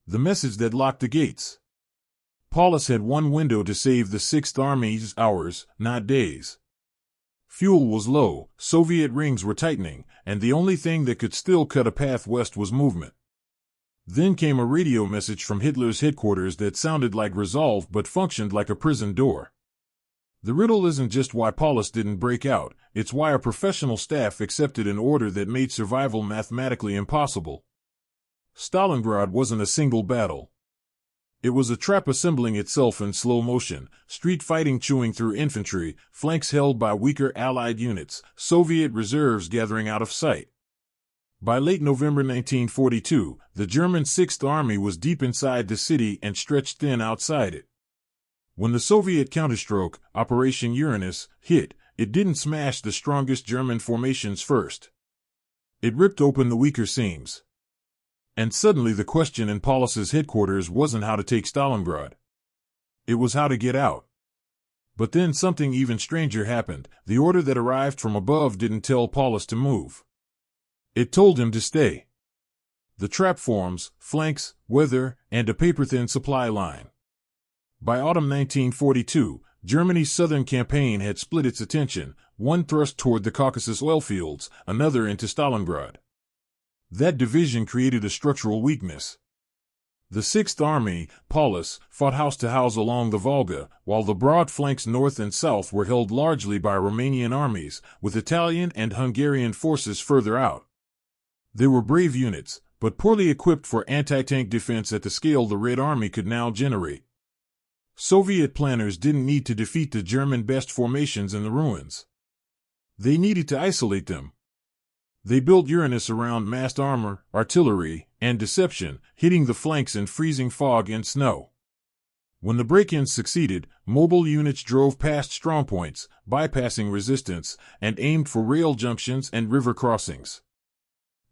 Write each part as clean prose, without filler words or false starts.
The message that locked the gates. Paulus had one window to save the Sixth Army's hours, not days. Fuel was low, Soviet rings were tightening, and the only thing that could still cut a path west was movement. Then came a radio message from Hitler's headquarters that sounded like resolve but functioned like a prison door. The riddle isn't just why Paulus didn't break out, it's why a professional staff accepted an order that made survival mathematically impossible. Stalingrad wasn't a single battle. It was a trap assembling itself in slow motion, street fighting chewing through infantry, flanks held by weaker Allied units, Soviet reserves gathering out of sight. By late November 1942, the German Sixth Army was deep inside the city and stretched thin outside it. When the Soviet counterstroke, Operation Uranus, hit, it didn't smash the strongest German formations first. It ripped open the weaker seams. And suddenly the question in Paulus's headquarters wasn't how to take Stalingrad. It was how to get out. But then something even stranger happened. The order that arrived from above didn't tell Paulus to move. It told him to stay. The trap forms, flanks, weather, and a paper-thin supply line. By autumn 1942, Germany's southern campaign had split its attention, one thrust toward the Caucasus oil fields, another into Stalingrad. That division created a structural weakness. The Sixth Army, Paulus, fought house to house along the Volga, while the broad flanks north and south were held largely by Romanian armies, with Italian and Hungarian forces further out. They were brave units, but poorly equipped for anti-tank defense at the scale the Red Army could now generate. Soviet planners didn't need to defeat the German best formations in the ruins. They needed to isolate them. They built Uranus around massed armor, artillery, and deception, hitting the flanks in freezing fog and snow. When the break-ins succeeded, mobile units drove past strongpoints, bypassing resistance, and aimed for rail junctions and river crossings.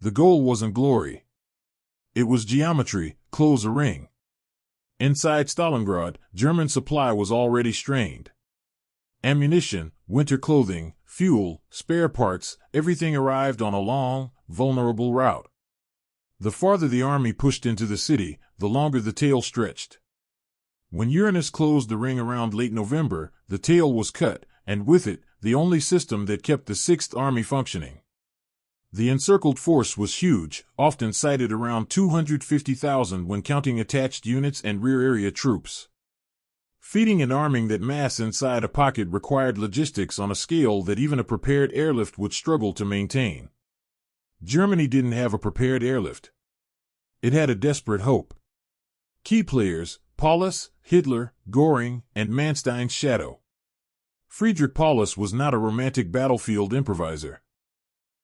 The goal wasn't glory. It was geometry, close a ring. Inside Stalingrad, German supply was already strained. Ammunition, winter clothing, fuel, spare parts, everything arrived on a long, vulnerable route. The farther the army pushed into the city, the longer the tail stretched. When Uranus closed the ring around late November, the tail was cut, and with it, the only system that kept the Sixth Army functioning. The encircled force was huge, often cited around 250,000 when counting attached units and rear area troops. Feeding and arming that mass inside a pocket required logistics on a scale that even a prepared airlift would struggle to maintain. Germany didn't have a prepared airlift. It had a desperate hope. Key players, Paulus, Hitler, Göring, and Manstein's shadow. Friedrich Paulus was not a romantic battlefield improviser.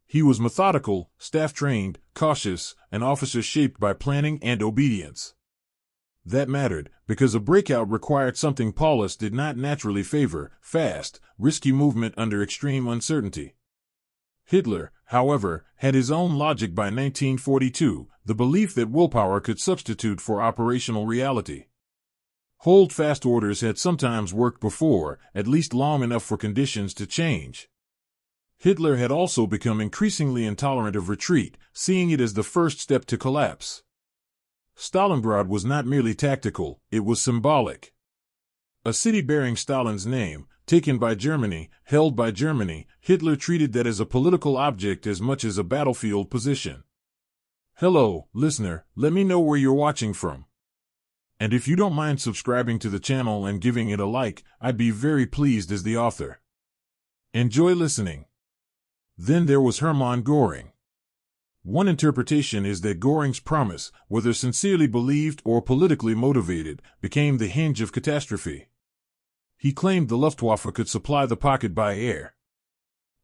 He was methodical, staff-trained, cautious, an officer shaped by planning and obedience. That mattered, because a breakout required something Paulus did not naturally favor: fast, risky movement under extreme uncertainty. Hitler, however, had his own logic by 1942, the belief that willpower could substitute for operational reality. Hold-fast orders had sometimes worked before, at least long enough for conditions to change. Hitler had also become increasingly intolerant of retreat, seeing it as the first step to collapse. Stalingrad was not merely tactical, it was symbolic. A city bearing Stalin's name, taken by Germany, held by Germany, Hitler treated that as a political object as much as a battlefield position. Hello, listener, let me know where you're watching from. And if you don't mind subscribing to the channel and giving it a like, I'd be very pleased as the author. Enjoy listening. Then there was Hermann Göring. One interpretation is that Göring's promise, whether sincerely believed or politically motivated, became the hinge of catastrophe. He claimed the Luftwaffe could supply the pocket by air.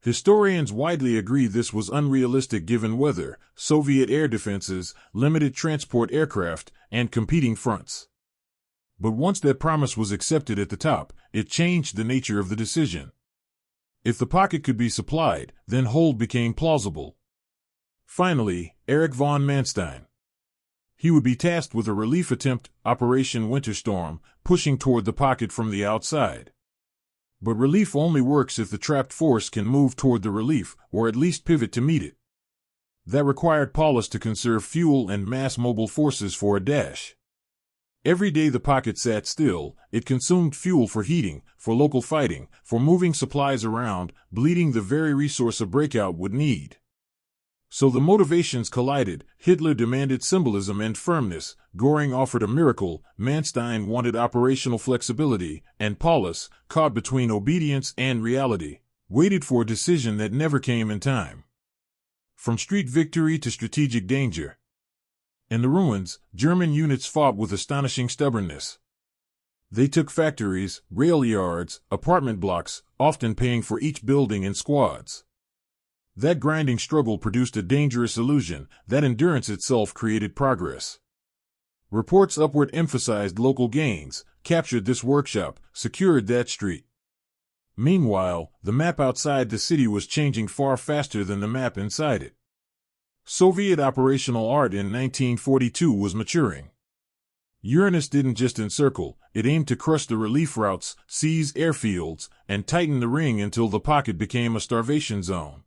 Historians widely agree this was unrealistic given weather, Soviet air defenses, limited transport aircraft, and competing fronts. But once that promise was accepted at the top, it changed the nature of the decision. If the pocket could be supplied, then hold became plausible. Finally, Erich von Manstein. He would be tasked with a relief attempt, Operation Winterstorm, pushing toward the pocket from the outside. But relief only works if the trapped force can move toward the relief, or at least pivot to meet it. That required Paulus to conserve fuel and mass mobile forces for a dash. Every day the pocket sat still, it consumed fuel for heating, for local fighting, for moving supplies around, bleeding the very resource a breakout would need. So the motivations collided. Hitler demanded symbolism and firmness, Göring offered a miracle, Manstein wanted operational flexibility, and Paulus, caught between obedience and reality, waited for a decision that never came in time. From street victory to strategic danger. In the ruins, German units fought with astonishing stubbornness. They took factories, rail yards, apartment blocks, often paying for each building in squads. That grinding struggle produced a dangerous illusion, that endurance itself created progress. Reports upward emphasized local gains, captured this workshop, secured that street. Meanwhile, the map outside the city was changing far faster than the map inside it. Soviet operational art in 1942 was maturing. Uranus didn't just encircle, it aimed to crush the relief routes, seize airfields, and tighten the ring until the pocket became a starvation zone.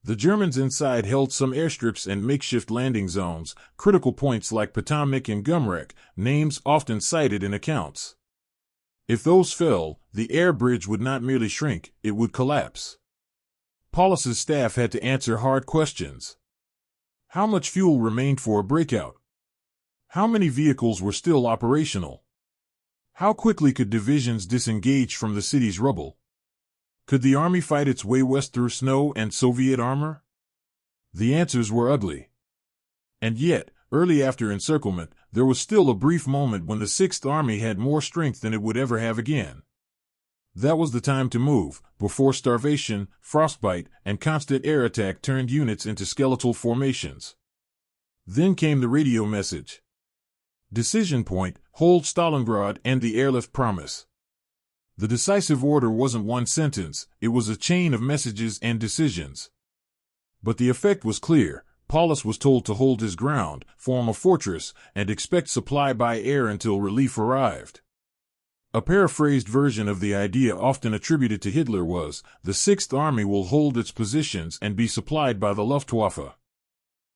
The Germans inside held some airstrips and makeshift landing zones, critical points like Potomac and Gumrak, names often cited in accounts. If those fell, the air bridge would not merely shrink, it would collapse. Paulus's staff had to answer hard questions. How much fuel remained for a breakout? How many vehicles were still operational? How quickly could divisions disengage from the city's rubble? Could the army fight its way west through snow and Soviet armor? The answers were ugly. And yet, early after encirclement, there was still a brief moment when the Sixth Army had more strength than it would ever have again. That was the time to move, before starvation, frostbite, and constant air attack turned units into skeletal formations. Then came the radio message. Decision point, hold Stalingrad and the airlift promise. The decisive order wasn't one sentence, it was a chain of messages and decisions. But the effect was clear. Paulus was told to hold his ground, form a fortress, and expect supply by air until relief arrived. A paraphrased version of the idea often attributed to Hitler was, the Sixth Army will hold its positions and be supplied by the Luftwaffe.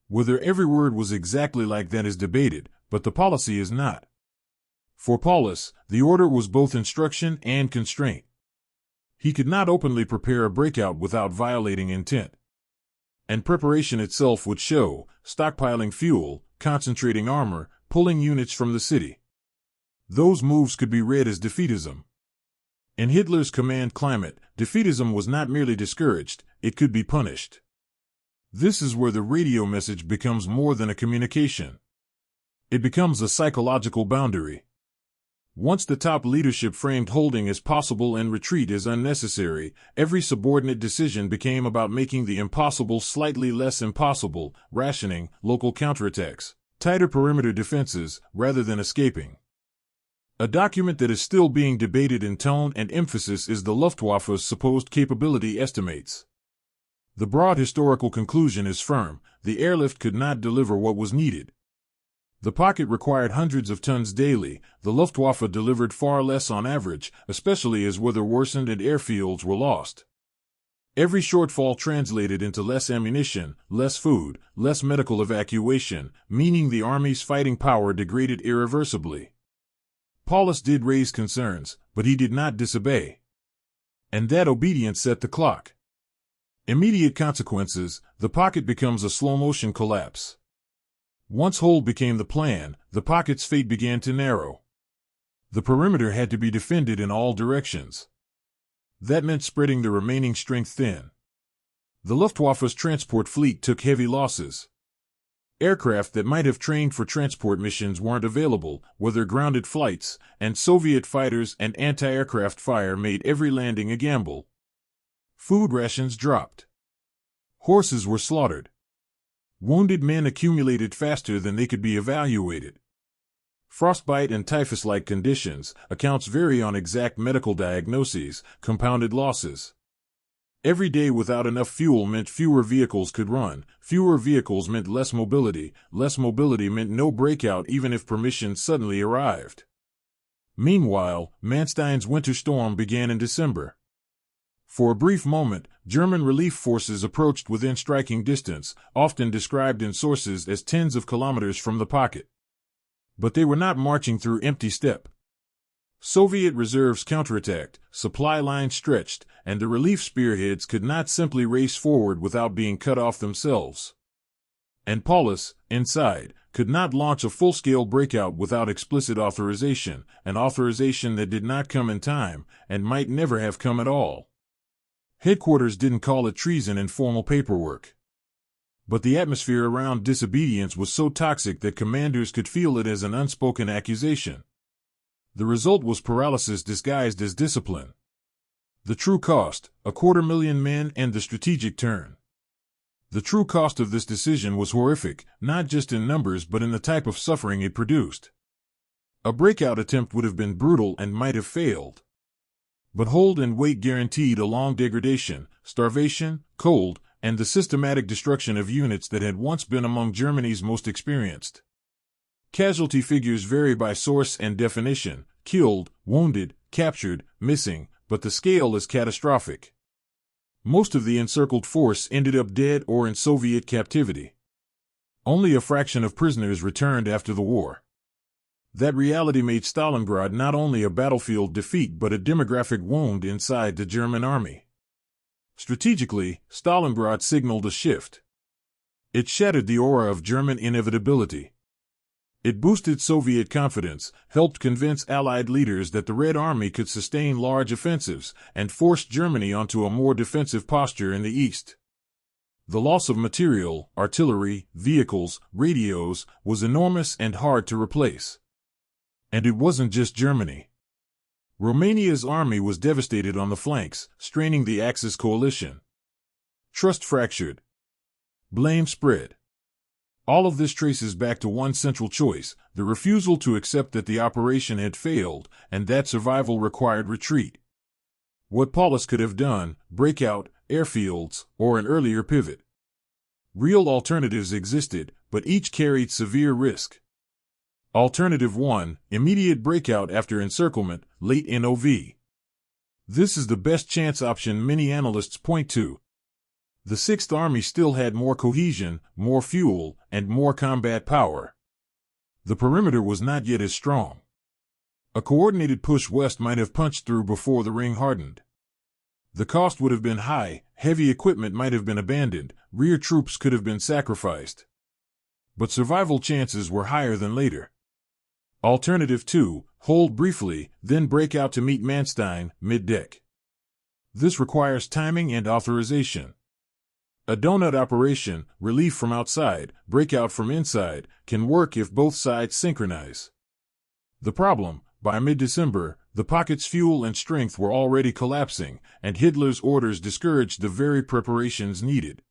Whether every word was exactly like that is debated, but the policy is not. For Paulus, the order was both instruction and constraint. He could not openly prepare a breakout without violating intent. And preparation itself would show, stockpiling fuel, concentrating armor, pulling units from the city. Those moves could be read as defeatism. In Hitler's command climate, defeatism was not merely discouraged, it could be punished. This is where the radio message becomes more than a communication. It becomes a psychological boundary. Once the top leadership framed holding as possible and retreat as unnecessary, every subordinate decision became about making the impossible slightly less impossible, rationing, local counterattacks, tighter perimeter defenses, rather than escaping. A document that is still being debated in tone and emphasis is the Luftwaffe's supposed capability estimates. The broad historical conclusion is firm: the airlift could not deliver what was needed. The pocket required hundreds of tons daily, the Luftwaffe delivered far less on average, especially as weather worsened and airfields were lost. Every shortfall translated into less ammunition, less food, less medical evacuation, meaning the army's fighting power degraded irreversibly. Paulus did raise concerns, but he did not disobey. And that obedience set the clock. Immediate consequences: the pocket becomes a slow-motion collapse. Once hold became the plan, the pocket's fate began to narrow. The perimeter had to be defended in all directions. That meant spreading the remaining strength thin. The Luftwaffe's transport fleet took heavy losses. Aircraft that might have trained for transport missions weren't available, whether grounded flights, and Soviet fighters and anti-aircraft fire made every landing a gamble. Food rations dropped. Horses were slaughtered. Wounded men accumulated faster than they could be evaluated. Frostbite and typhus-like conditions, accounts vary on exact medical diagnoses, compounded losses. Every day without enough fuel meant fewer vehicles could run, fewer vehicles meant less mobility meant no breakout even if permission suddenly arrived. Meanwhile, Manstein's winter storm began in December. For a brief moment, German relief forces approached within striking distance, often described in sources as tens of kilometers from the pocket. But they were not marching through empty steppe. Soviet reserves counterattacked, supply lines stretched, and the relief spearheads could not simply race forward without being cut off themselves. And Paulus, inside, could not launch a full-scale breakout without explicit authorization, an authorization that did not come in time, and might never have come at all. Headquarters didn't call it treason in formal paperwork. But the atmosphere around disobedience was so toxic that commanders could feel it as an unspoken accusation. The result was paralysis disguised as discipline. The true cost, 250,000 men and the strategic turn. The true cost of this decision was horrific, not just in numbers but in the type of suffering it produced. A breakout attempt would have been brutal and might have failed. But hold and wait guaranteed a long degradation, starvation, cold, and the systematic destruction of units that had once been among Germany's most experienced. Casualty figures vary by source and definition: killed, wounded, captured, missing, but the scale is catastrophic. Most of the encircled force ended up dead or in Soviet captivity. Only a fraction of prisoners returned after the war. That reality made Stalingrad not only a battlefield defeat but a demographic wound inside the German army. Strategically, Stalingrad signaled a shift. It shattered the aura of German inevitability. It boosted Soviet confidence, helped convince Allied leaders that the Red Army could sustain large offensives, and forced Germany onto a more defensive posture in the east. The loss of material, artillery, vehicles, radios, was enormous and hard to replace. And it wasn't just Germany. Romania's army was devastated on the flanks, straining the Axis coalition. Trust fractured. Blame spread. All of this traces back to one central choice: the refusal to accept that the operation had failed, and that survival required retreat. What Paulus could have done: breakout, airfields, or an earlier pivot. Real alternatives existed, but each carried severe risk. Alternative 1, immediate breakout after encirclement, late in OV. This is the best chance option many analysts point to. The Sixth Army still had more cohesion, more fuel, and more combat power. The perimeter was not yet as strong. A coordinated push west might have punched through before the ring hardened. The cost would have been high, heavy equipment might have been abandoned, rear troops could have been sacrificed. But survival chances were higher than later. Alternative 2, hold briefly, then break out to meet Manstein, mid-deck. This requires timing and authorization. A donut operation, relief from outside, breakout from inside, can work if both sides synchronize. The problem: by mid-December, the pocket's fuel and strength were already collapsing, and Hitler's orders discouraged the very preparations needed.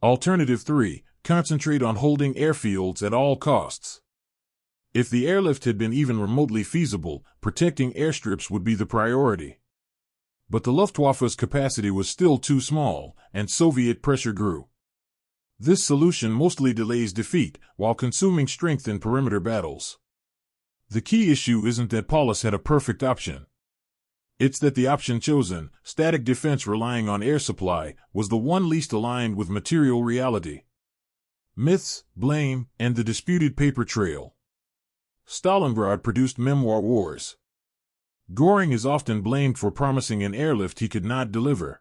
Alternative 3, concentrate on holding airfields at all costs. If the airlift had been even remotely feasible, protecting airstrips would be the priority. But the Luftwaffe's capacity was still too small, and Soviet pressure grew. This solution mostly delays defeat, while consuming strength in perimeter battles. The key issue isn't that Paulus had a perfect option. It's that the option chosen, static defense relying on air supply, was the one least aligned with material reality. Myths, blame, and the disputed paper trail. Stalingrad produced memoir wars. Göring is often blamed for promising an airlift he could not deliver.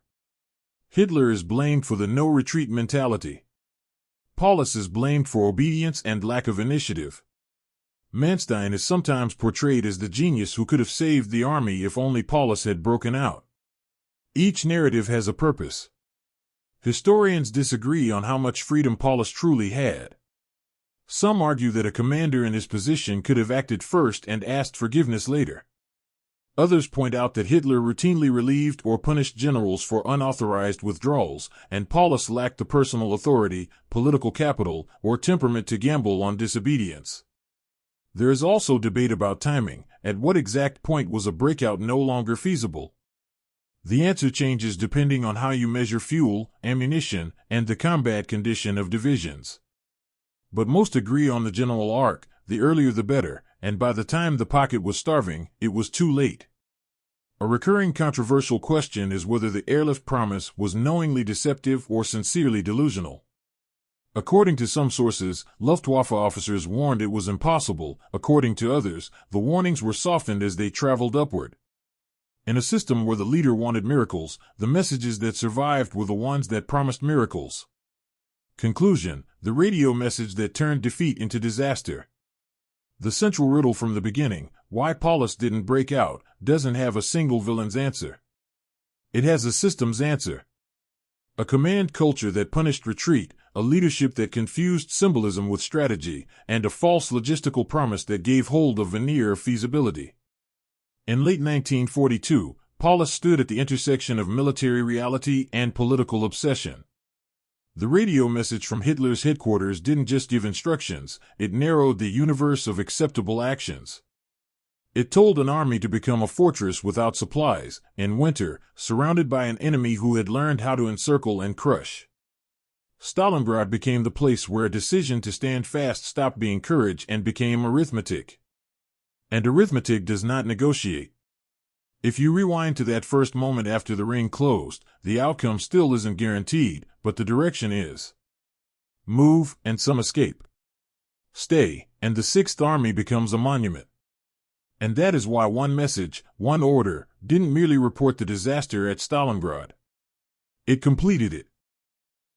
Hitler is blamed for the no-retreat mentality. Paulus is blamed for obedience and lack of initiative. Manstein is sometimes portrayed as the genius who could have saved the army if only Paulus had broken out. Each narrative has a purpose. Historians disagree on how much freedom Paulus truly had. Some argue that a commander in his position could have acted first and asked forgiveness later. Others point out that Hitler routinely relieved or punished generals for unauthorized withdrawals, and Paulus lacked the personal authority, political capital, or temperament to gamble on disobedience. There is also debate about timing. At what exact point was a breakout no longer feasible? The answer changes depending on how you measure fuel, ammunition, and the combat condition of divisions. But most agree on the general arc: the earlier the better, and by the time the pocket was starving, it was too late. A recurring controversial question is whether the airlift promise was knowingly deceptive or sincerely delusional. According to some sources, Luftwaffe officers warned it was impossible. According to others, the warnings were softened as they traveled upward. In a system where the leader wanted miracles, the messages that survived were the ones that promised miracles. Conclusion: the radio message that turned defeat into disaster. The central riddle from the beginning, why Paulus didn't break out, doesn't have a single villain's answer. It has a system's answer. A command culture that punished retreat, a leadership that confused symbolism with strategy, and a false logistical promise that gave hold a veneer of feasibility. In late 1942, Paulus stood at the intersection of military reality and political obsession. The radio message from Hitler's headquarters didn't just give instructions, it narrowed the universe of acceptable actions. It told an army to become a fortress without supplies, in winter, surrounded by an enemy who had learned how to encircle and crush. Stalingrad became the place where a decision to stand fast stopped being courage and became arithmetic. And arithmetic does not negotiate. If you rewind to that first moment after the ring closed, the outcome still isn't guaranteed, but the direction is. Move, and some escape. Stay, and the Sixth Army becomes a monument. And that is why one message, one order, didn't merely report the disaster at Stalingrad. It completed it.